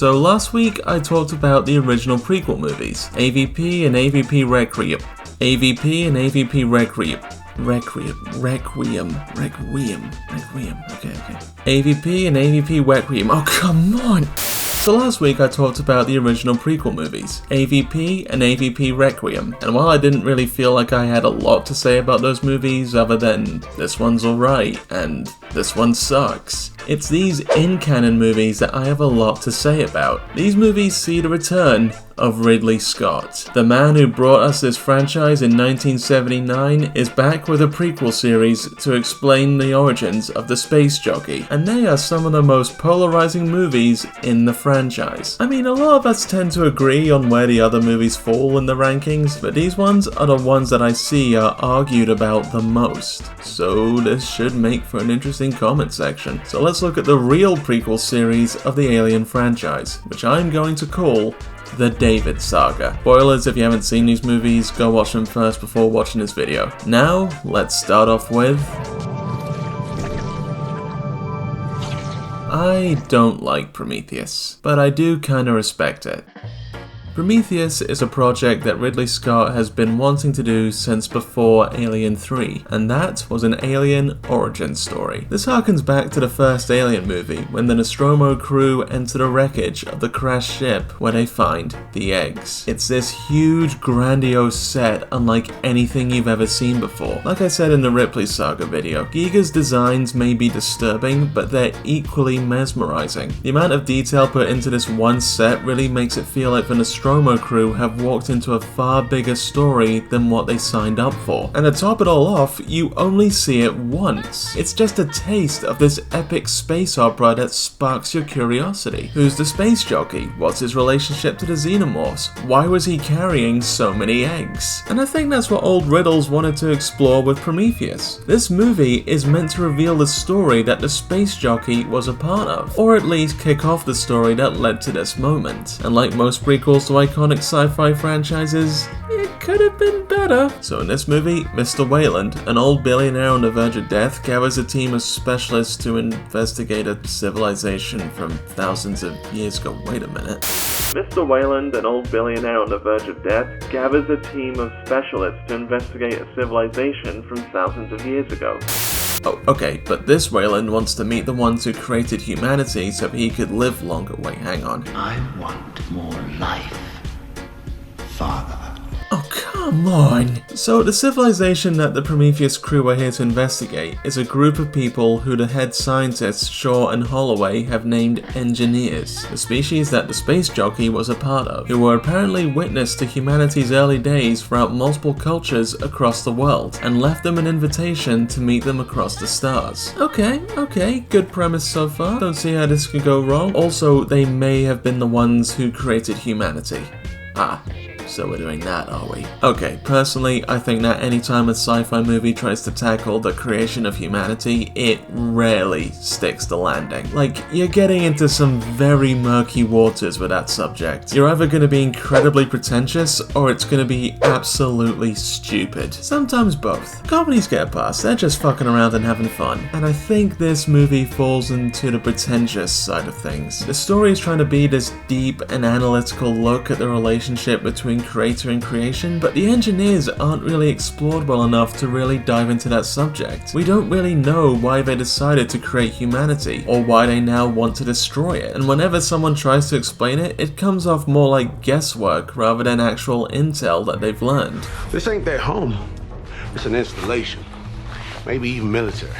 So last week I talked about the original prequel movies, AVP and AVP Requiem. AVP and AVP Requiem. Requiem. Okay. AVP and AVP Requiem. Oh, come on! So last week I talked about the original prequel movies, AVP and AVP Requiem, and while I didn't really feel like I had a lot to say about those movies other than this one's alright and this one sucks, it's these in-canon movies that I have a lot to say about. These movies see the return of Ridley Scott. The man who brought us this franchise in 1979 is back with a prequel series to explain the origins of the space jockey, and they are some of the most polarizing movies in the franchise. I mean, a lot of us tend to agree on where the other movies fall in the rankings, but these ones are the ones that I see are argued about the most. So this should make for an interesting comment section. So let's look at the real prequel series of the Alien franchise, which I'm going to call the David Saga. Spoilers if you haven't seen these movies, go watch them first before watching this video. Now, let's start off with... I don't like Prometheus, but I do kinda respect it. Prometheus is a project that Ridley Scott has been wanting to do since before Alien 3, and that was an alien origin story. This harkens back to the first Alien movie, when the Nostromo crew enter the wreckage of the crashed ship where they find the eggs. It's this huge, grandiose set unlike anything you've ever seen before. Like I said in the Ripley Saga video, Giga's designs may be disturbing, but they're equally mesmerizing. The amount of detail put into this one set really makes it feel like the Nostromo crew have walked into a far bigger story than what they signed up for. And to top it all off, you only see it once. It's just a taste of this epic space opera that sparks your curiosity. Who's the space jockey? What's his relationship to the xenomorphs? Why was he carrying so many eggs? And I think that's what old Riddles wanted to explore with Prometheus. This movie is meant to reveal the story that the space jockey was a part of, or at least kick off the story that led to this moment. And like most prequels to iconic sci-fi franchises, it could have been better. So in this movie, Mr. Wayland, an old billionaire on the verge of death, gathers a team of specialists to investigate a civilization from thousands of years ago. Wait a minute. Mr. Wayland, an old billionaire on the verge of death, gathers a team of specialists to investigate a civilization from thousands of years ago. Oh, okay, but this Wayland wants to meet the ones who created humanity so he could live longer. Wait, hang on. I want more life, Father. Oh, come on! So, the civilization that the Prometheus crew are here to investigate is a group of people who the head scientists Shaw and Holloway have named engineers, the species that the space jockey was a part of, who were apparently witness to humanity's early days throughout multiple cultures across the world, and left them an invitation to meet them across the stars. Okay, good premise so far. Don't see how this could go wrong. Also, they may have been the ones who created humanity. So we're doing that, are we? Okay, personally, I think that anytime a sci-fi movie tries to tackle the creation of humanity, it rarely sticks the landing. Like, you're getting into some very murky waters with that subject. You're either going to be incredibly pretentious, or it's going to be absolutely stupid. Sometimes both. Comedies get a pass, they're just fucking around and having fun. And I think this movie falls into the pretentious side of things. The story is trying to be this deep and analytical look at the relationship between creator and creation, but the engineers aren't really explored well enough to really dive into that subject. We don't really know why they decided to create humanity, or why they now want to destroy it, and whenever someone tries to explain it, it comes off more like guesswork rather than actual intel that they've learned. This ain't their home. It's an installation. Maybe even military.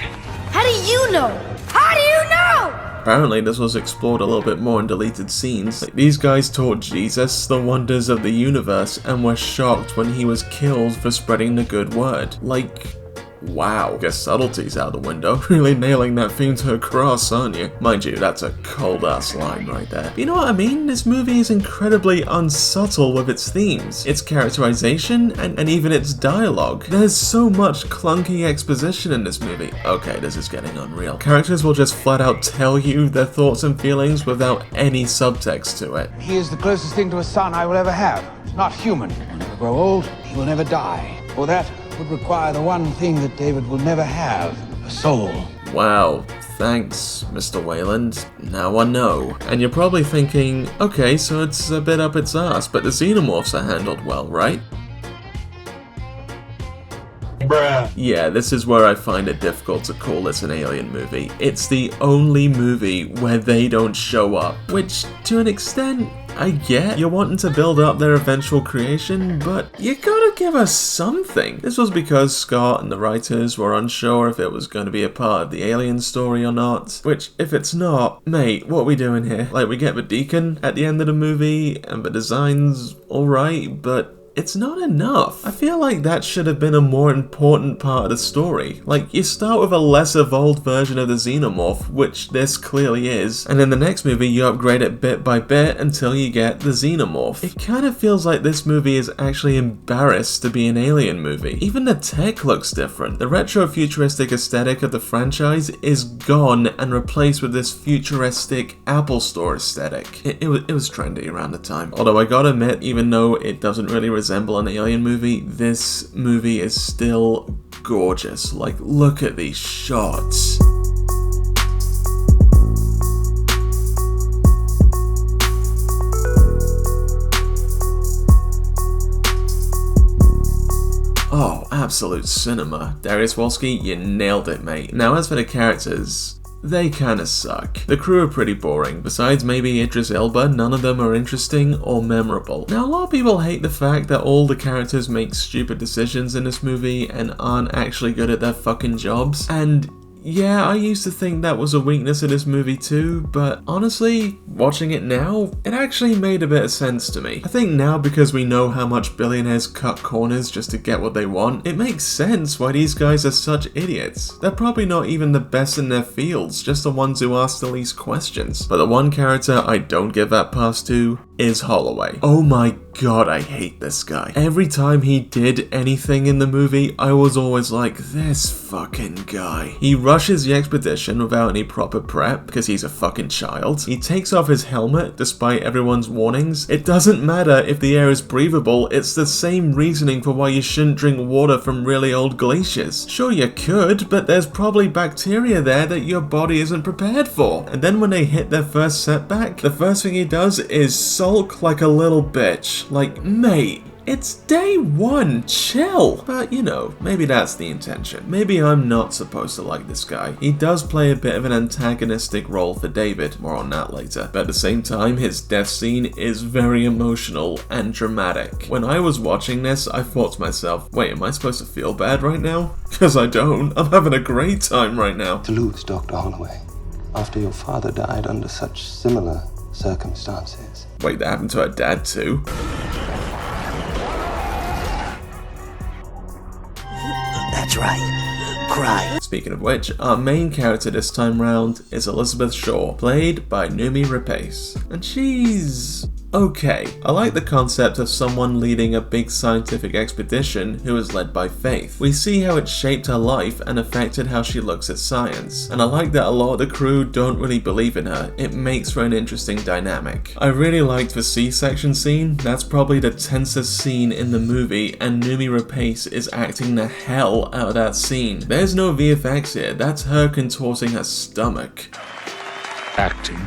How do you know? How do you know? Apparently this was explored a little bit more in deleted scenes. Like, these guys taught Jesus the wonders of the universe and were shocked when he was killed for spreading the good word. Like, wow. Guess subtlety's out the window. Really nailing that theme to a cross, aren't you? Mind you, that's a cold-ass line right there. But you know what I mean? This movie is incredibly unsubtle with its themes, its characterization, and even its dialogue. There's so much clunky exposition in this movie. Okay, this is getting unreal. Characters will just flat out tell you their thoughts and feelings without any subtext to it. He is the closest thing to a son I will ever have. Not human. He will never grow old. He will never die. For that would require the one thing that David will never have, a soul. Wow, Thanks, Mr. Wayland. Now I know. And you're probably thinking, okay, so it's a bit up its ass, but the xenomorphs are handled well, right? Bruh. Yeah, this is where I find it difficult to call this an Alien movie. It's the only movie where they don't show up, which, to an extent, I get. You're wanting to build up their eventual creation, but you gotta give us something. This was because Scott and the writers were unsure if it was going to be a part of the Alien story or not, which, if it's not, mate, what are we doing here? Like, we get the Deacon at the end of the movie, and the design's alright, but it's not enough. I feel like that should have been a more important part of the story. Like, you start with a less evolved version of the xenomorph, which this clearly is, and in the next movie you upgrade it bit by bit until you get the xenomorph. It kind of feels like this movie is actually embarrassed to be an Alien movie. Even the tech looks different. The retro-futuristic aesthetic of the franchise is gone and replaced with this futuristic Apple Store aesthetic. It was trendy around the time. Although I gotta admit, even though it doesn't really resemble an Alien movie, this movie is still gorgeous. Like, look at these shots. Oh, absolute cinema. Darius Wolski, you nailed it, mate. Now as for the characters, they kinda suck. The crew are pretty boring. Besides maybe Idris Elba, none of them are interesting or memorable. Now, a lot of people hate the fact that all the characters make stupid decisions in this movie and aren't actually good at their fucking jobs. And yeah, I used to think that was a weakness of this movie too, but honestly, watching it now, it actually made a bit of sense to me. I think now, because we know how much billionaires cut corners just to get what they want, it makes sense why these guys are such idiots. They're probably not even the best in their fields, just the ones who ask the least questions. But the one character I don't give that pass to is Holloway. Oh my god, I hate this guy. Every time he did anything in the movie, I was always like, this fucking guy. He rushes the expedition without any proper prep, because he's a fucking child. He takes off his helmet despite everyone's warnings. It doesn't matter if the air is breathable, it's the same reasoning for why you shouldn't drink water from really old glaciers. Sure, you could, but there's probably bacteria there that your body isn't prepared for. And then when they hit their first setback, the first thing he does is sulk like a little bitch. Like, mate, it's day one, chill. But you know, maybe that's the intention. Maybe I'm not supposed to like this guy. He does play a bit of an antagonistic role for David, more on that later. But at the same time, his death scene is very emotional and dramatic. When I was watching this, I thought to myself, wait, am I supposed to feel bad right now? Because I don't. I'm having a great time right now. To lose Dr. Holloway after your father died under such similar circumstances. Wait, that happened to her dad too? That's right. Cry. Speaking of which, our main character this time round is Elizabeth Shaw, played by Noomi Rapace. And she's okay. I like the concept of someone leading a big scientific expedition who is led by faith. We see how it shaped her life and affected how she looks at science. And I like that a lot of the crew don't really believe in her. It makes for an interesting dynamic. I really liked the C-section scene. That's probably the tensest scene in the movie, and Noomi Rapace is acting the hell out of that scene. There's no VFX here. That's her contorting her stomach. Acting.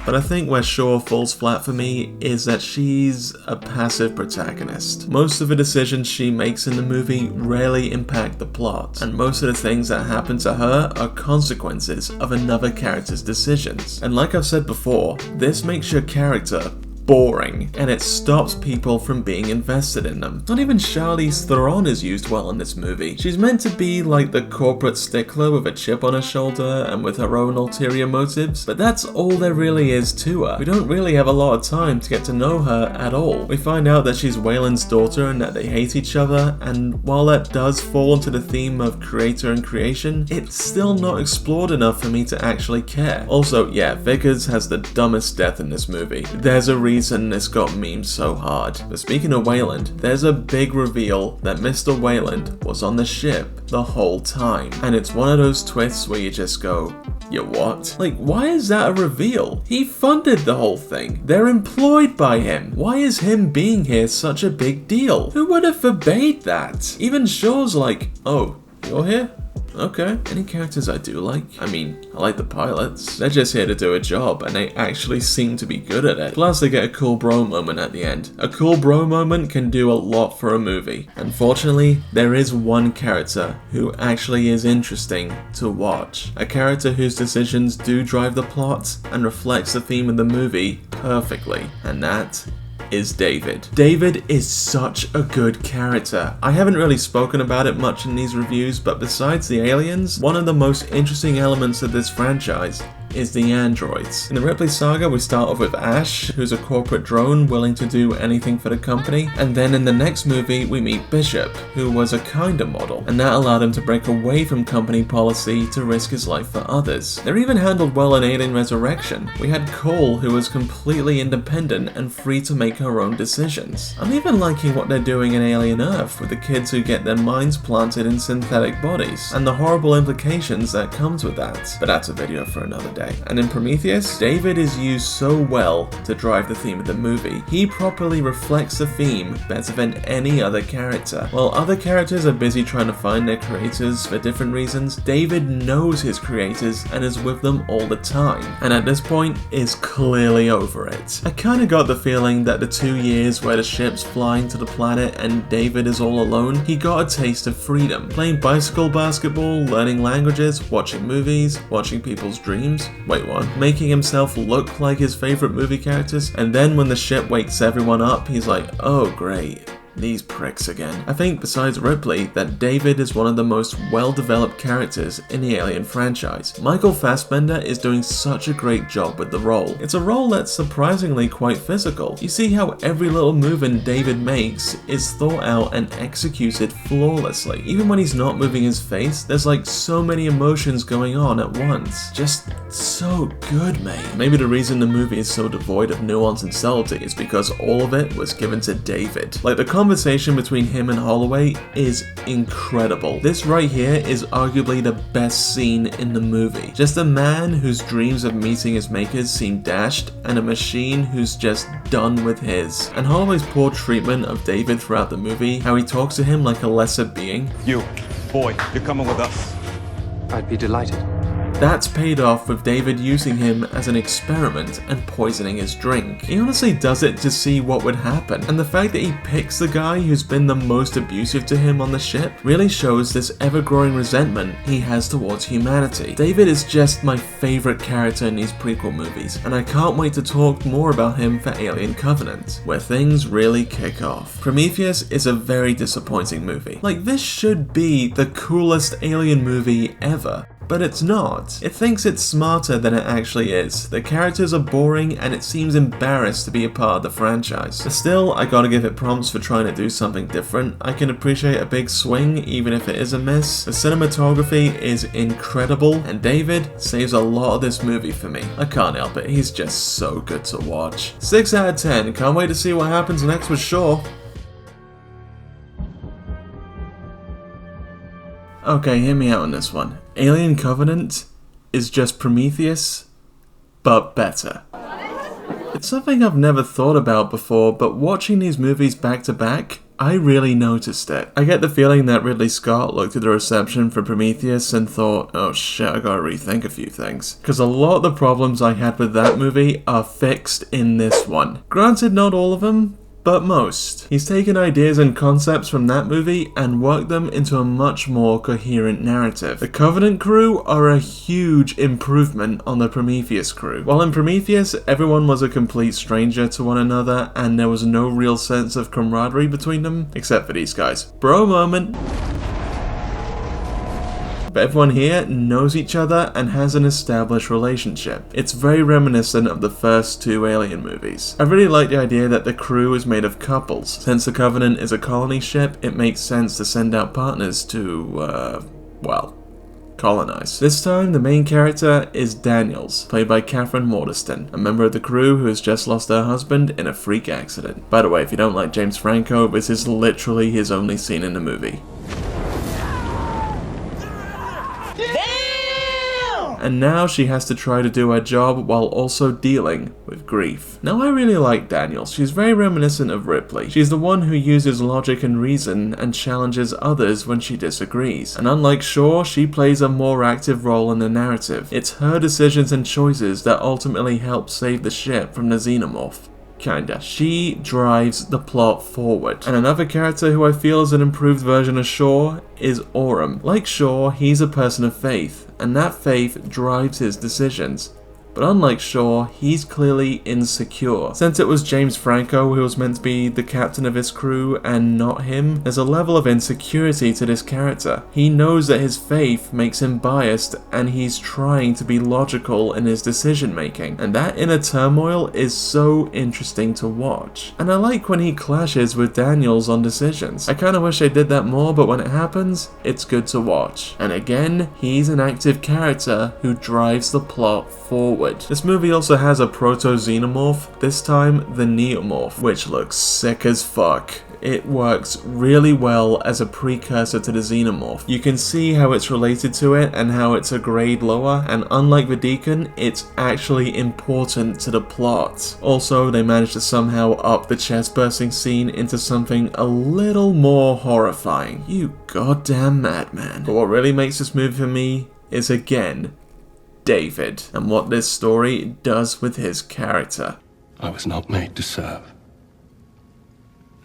But I think where Shaw falls flat for me is that she's a passive protagonist. Most of the decisions she makes in the movie rarely impact the plot, and most of the things that happen to her are consequences of another character's decisions. And like I've said before, this makes your character boring, and it stops people from being invested in them. Not even Charlize Theron is used well in this movie. She's meant to be like the corporate stickler with a chip on her shoulder and with her own ulterior motives, but that's all there really is to her. We don't really have a lot of time to get to know her at all. We find out that she's Wayland's daughter and that they hate each other, and while that does fall into the theme of creator and creation, it's still not explored enough for me to actually care. Also, yeah, Vickers has the dumbest death in this movie. There's a reason this got memed so hard. But speaking of Wayland, there's a big reveal that Mr. Wayland was on the ship the whole time. And it's one of those twists where you just go, you what? Like, why is that a reveal? He funded the whole thing. They're employed by him. Why is him being here such a big deal? Who would have forbade that? Even Shaw's like, oh, you're here? Okay, any characters I do like? I mean, I like the pilots. They're just here to do a job, and they actually seem to be good at it. Plus, they get a cool bro moment at the end. A cool bro moment can do a lot for a movie. Unfortunately, there is one character who actually is interesting to watch. A character whose decisions do drive the plot and reflects the theme of the movie perfectly, and that is David. David is such a good character. I haven't really spoken about it much in these reviews, but besides the aliens, one of the most interesting elements of this franchise is the androids. In the Ripley saga, we start off with Ash, who's a corporate drone willing to do anything for the company, and then in the next movie we meet Bishop, who was a kinda model, and that allowed him to break away from company policy to risk his life for others. They're even handled well in Alien Resurrection. We had Cole, who was completely independent and free to make her own decisions. I'm even liking what they're doing in Alien Earth with the kids who get their minds planted in synthetic bodies, and the horrible implications that comes with that. But that's a video for another day. And in Prometheus, David is used so well to drive the theme of the movie. He properly reflects the theme better than any other character. While other characters are busy trying to find their creators for different reasons, David knows his creators and is with them all the time, and at this point is clearly over it. I kinda got the feeling that the 2 years where the ship's flying to the planet and David is all alone, he got a taste of freedom. Playing bicycle basketball, learning languages, watching movies, watching people's dreams. Wait, what? Making himself look like his favorite movie characters, and then when the ship wakes everyone up, he's like, oh great. These pricks again. I think besides Ripley, that David is one of the most well-developed characters in the Alien franchise. Michael Fassbender is doing such a great job with the role. It's a role that's surprisingly quite physical. You see how every little movement David makes is thought out and executed flawlessly. Even when he's not moving his face, there's like so many emotions going on at once. Just so good, mate. Maybe the reason the movie is so devoid of nuance and subtlety is because all of it was given to David. Like the conversation between him and Holloway is incredible. This right here is arguably the best scene in the movie. Just a man whose dreams of meeting his makers seem dashed, and a machine who's just done with his. And Holloway's poor treatment of David throughout the movie, how he talks to him like a lesser being. You, boy, you're coming with us. I'd be delighted. That's paid off with David using him as an experiment and poisoning his drink. He honestly does it to see what would happen, and the fact that he picks the guy who's been the most abusive to him on the ship really shows this ever-growing resentment he has towards humanity. David is just my favorite character in these prequel movies, and I can't wait to talk more about him for Alien Covenant, where things really kick off. Prometheus is a very disappointing movie. Like, this should be the coolest Alien movie ever. But it's not. It thinks it's smarter than it actually is. The characters are boring and it seems embarrassed to be a part of the franchise. But still, I gotta give it prompts for trying to do something different. I can appreciate a big swing even if it is a miss. The cinematography is incredible and David saves a lot of this movie for me. I can't help it, he's just so good to watch. 6 out of 10, can't wait to see what happens next with Shaw. Okay, hear me out on this one. Alien Covenant is just Prometheus, but better. It's something I've never thought about before, but watching these movies back to back, I really noticed it. I get the feeling that Ridley Scott looked at the reception for Prometheus and thought, oh shit, I gotta rethink a few things. Because a lot of the problems I had with that movie are fixed in this one. Granted, not all of them, but most. He's taken ideas and concepts from that movie and worked them into a much more coherent narrative. The Covenant crew are a huge improvement on the Prometheus crew. While in Prometheus, everyone was a complete stranger to one another and there was no real sense of camaraderie between them, except for these guys. Bro moment. But everyone here knows each other and has an established relationship. It's very reminiscent of the first 2 Alien movies. I really like the idea that the crew is made of couples. Since the Covenant is a colony ship, it makes sense to send out partners to, well, colonize. This time, the main character is Daniels, played by Catherine Waterston, a member of the crew who has just lost her husband in a freak accident. By the way, if you don't like James Franco, this is literally his only scene in the movie. and now she has to try to do her job while also dealing with grief. Now I really like Daniels. She's very reminiscent of Ripley. She's the one who uses logic and reason and challenges others when she disagrees. And unlike Shaw, she plays a more active role in the narrative. It's her decisions and choices that ultimately help save the ship from the xenomorph. Kinda. She drives the plot forward. And another character who I feel is an improved version of Shaw is Oram. Like Shaw, he's a person of faith, and that faith drives his decisions. But unlike Shaw, he's clearly insecure. Since it was James Franco who was meant to be the captain of his crew and not him, there's a level of insecurity to this character. He knows that his faith makes him biased and he's trying to be logical in his decision making. And that inner turmoil is so interesting to watch. And I like when he clashes with Daniels on decisions. I kinda wish they did that more, but when it happens, it's good to watch. And again, he's an active character who drives the plot forward. This movie also has a proto-xenomorph, this time the neomorph, which looks sick as fuck. It works really well as a precursor to the xenomorph. You can see how it's related to it and how it's a grade lower, and unlike the Deacon, it's actually important to the plot. Also, they managed to somehow up the chest bursting scene into something a little more horrifying. You goddamn madman. But what really makes this movie for me is, again, David, and what this story does with his character. I was not made to serve.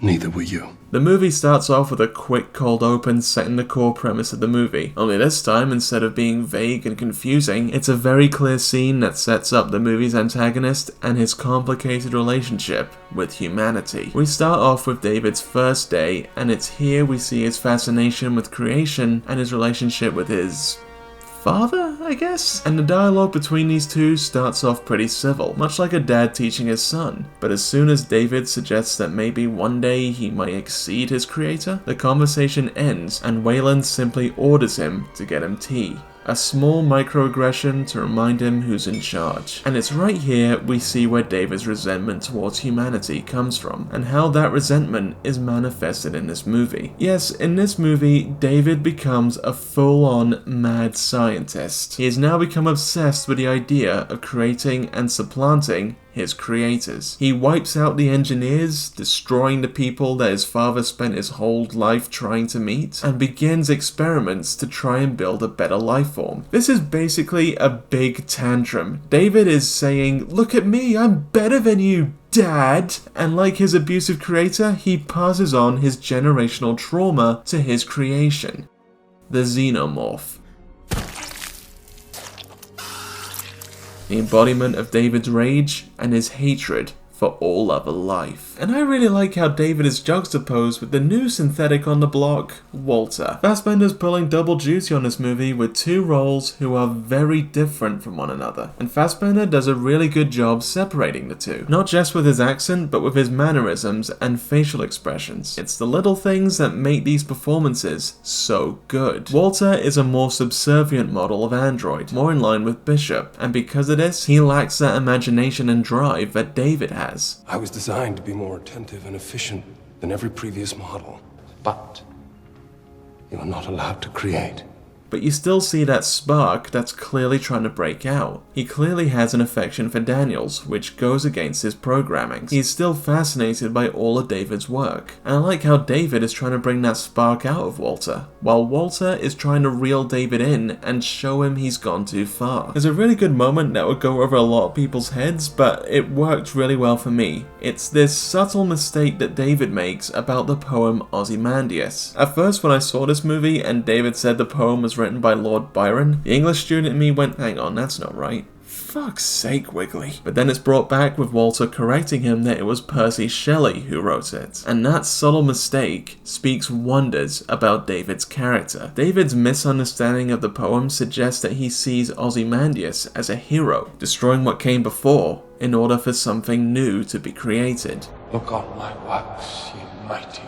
Neither were you. The movie starts off with a quick cold open setting the core premise of the movie, only this time, instead of being vague and confusing, it's a very clear scene that sets up the movie's antagonist and his complicated relationship with humanity. We start off with David's first day, and it's here we see his fascination with creation and his relationship with his father, I guess? And the dialogue between these two starts off pretty civil, much like a dad teaching his son. But as soon as David suggests that maybe one day he might exceed his creator, the conversation ends and Wayland simply orders him to get him tea. A small microaggression to remind him who's in charge. And it's right here we see where David's resentment towards humanity comes from, and how that resentment is manifested in this movie. Yes, in this movie, David becomes a full-on mad scientist. He has now become obsessed with the idea of creating and supplanting his creators. He wipes out the engineers, destroying the people that his father spent his whole life trying to meet, and begins experiments to try and build a better life form. This is basically a big tantrum. David is saying, "Look at me, I'm better than you, Dad!" And like his abusive creator, he passes on his generational trauma to his creation, the xenomorph. The embodiment of David's rage and his hatred for all other life. And I really like how David is juxtaposed with the new synthetic on the block, Walter. Fassbender's pulling double duty on this movie with two roles who are very different from one another. And Fassbender does a really good job separating the two. Not just with his accent, but with his mannerisms and facial expressions. It's the little things that make these performances so good. Walter is a more subservient model of android, more in line with Bishop. And because of this, he lacks that imagination and drive that David has. I was designed to be more attentive and efficient than every previous model. But you are not allowed to create. But you still see that spark that's clearly trying to break out. He clearly has an affection for Daniels, which goes against his programming. He's still fascinated by all of David's work. And I like how David is trying to bring that spark out of Walter, while Walter is trying to reel David in and show him he's gone too far. There's a really good moment that would go over a lot of people's heads, but it worked really well for me. It's this subtle mistake that David makes about the poem Ozymandias. At first when I saw this movie and David said the poem was written by Lord Byron, the English student in me went, hang on, that's not right. Fuck's sake, Wiggly. But then it's brought back with Walter correcting him that it was Percy Shelley who wrote it. And that subtle mistake speaks wonders about David's character. David's misunderstanding of the poem suggests that he sees Ozymandias as a hero, destroying what came before in order for something new to be created. Look on my works, ye mighty,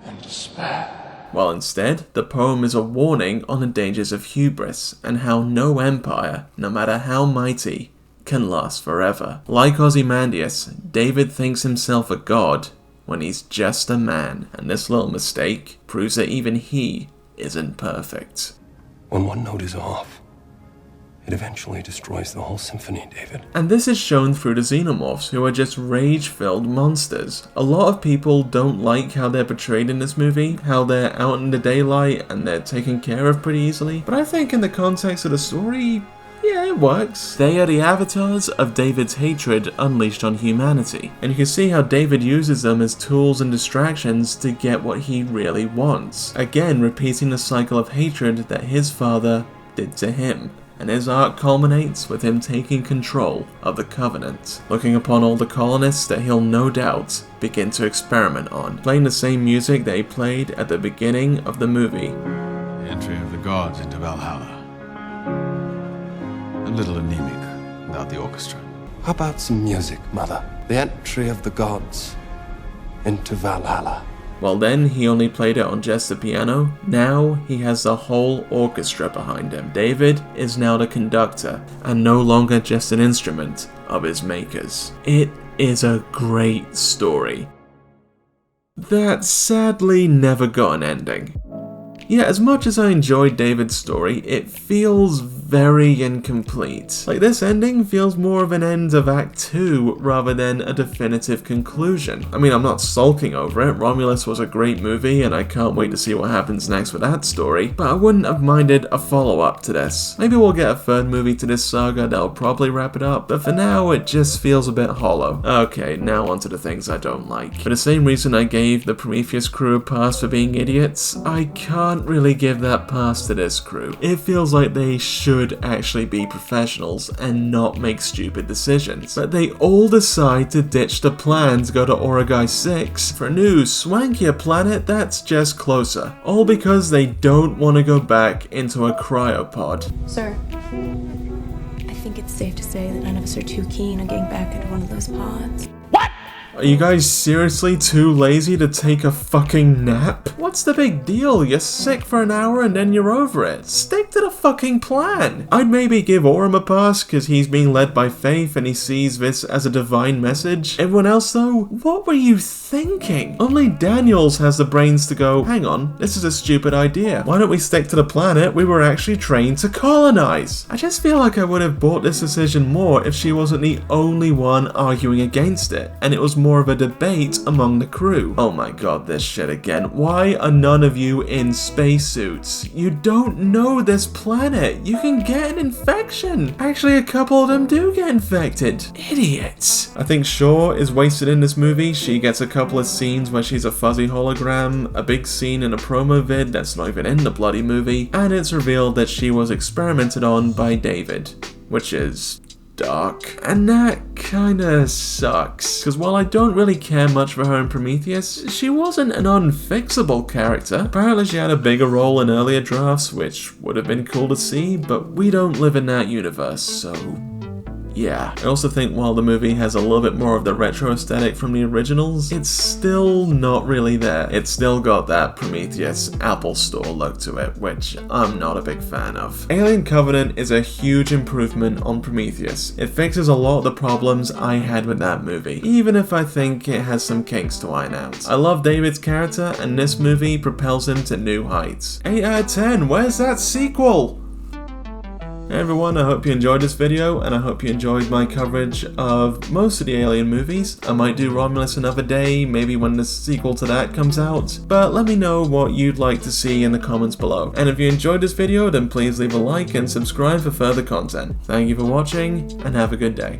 and despair. While instead, the poem is a warning on the dangers of hubris and how no empire, no matter how mighty, can last forever. Like Ozymandias, David thinks himself a god when he's just a man, and this little mistake proves that even he isn't perfect. When one node is off, it eventually destroys the whole symphony, David. And this is shown through the xenomorphs, who are just rage-filled monsters. A lot of people don't like how they're portrayed in this movie, how they're out in the daylight and they're taken care of pretty easily, but I think in the context of the story, yeah, it works. They are the avatars of David's hatred unleashed on humanity, and you can see how David uses them as tools and distractions to get what he really wants. Again, repeating the cycle of hatred that his father did to him. And his arc culminates with him taking control of the Covenant, looking upon all the colonists that he'll no doubt begin to experiment on, playing the same music that he played at the beginning of the movie. The entry of the gods into Valhalla. A little anemic without the orchestra. How about some music, Mother? The entry of the gods into Valhalla. Well, then he only played it on just the piano. Now he has the whole orchestra behind him. David is now the conductor and no longer just an instrument of his makers. It is a great story that sadly never got an ending. Yeah, as much as I enjoyed David's story, it feels very incomplete. Like, this ending feels more of an end of Act 2 rather than a definitive conclusion. I mean, I'm not sulking over it. Romulus was a great movie and I can't wait to see what happens next with that story, but I wouldn't have minded a follow-up to this. Maybe we'll get a third movie to this saga that'll probably wrap it up, but for now it just feels a bit hollow. Okay, now onto the things I don't like. For the same reason I gave the Prometheus crew a pass for being idiots, I can't really give that pass to this crew. It feels like they should actually be professionals and not make stupid decisions. But they all decide to ditch the plan to go to Origai 6 for a new, swankier planet that's just closer. All because they don't want to go back into a cryopod. Sir, I think it's safe to say that none of us are too keen on getting back into one of those pods. Are you guys seriously too lazy to take a fucking nap? What's the big deal? You're sick for an hour and then you're over it. Stick to the fucking plan. I'd maybe give Orem a pass because he's being led by faith and he sees this as a divine message. Everyone else though, what were you thinking? Only Daniels has the brains to go, hang on, this is a stupid idea. Why don't we stick to the planet we were actually trained to colonize? I just feel like I would have bought this decision more if she wasn't the only one arguing against it, and it was more of a debate among the crew. Oh my god, this shit again. Why are none of you in spacesuits? You don't know this planet. You can get an infection. Actually, a couple of them do get infected. Idiots. I think Shaw is wasted in this movie. She gets a couple of scenes where she's a fuzzy hologram, a big scene in a promo vid that's not even in the bloody movie, and it's revealed that she was experimented on by David, which is dark. And that kinda sucks, because while I don't really care much for her in Prometheus, she wasn't an unfixable character. Apparently she had a bigger role in earlier drafts, which would have been cool to see, but we don't live in that universe, so yeah. I also think while the movie has a little bit more of the retro aesthetic from the originals, it's still not really there. It's still got that Prometheus Apple Store look to it, which I'm not a big fan of. Alien Covenant is a huge improvement on Prometheus. It fixes a lot of the problems I had with that movie, even if I think it has some kinks to iron out. I love David's character, and this movie propels him to new heights. 8 out of 10, where's that sequel? Hey everyone, I hope you enjoyed this video, and I hope you enjoyed my coverage of most of the Alien movies. I might do Romulus another day, maybe when the sequel to that comes out, but let me know what you'd like to see in the comments below. And if you enjoyed this video, then please leave a like and subscribe for further content. Thank you for watching, and have a good day.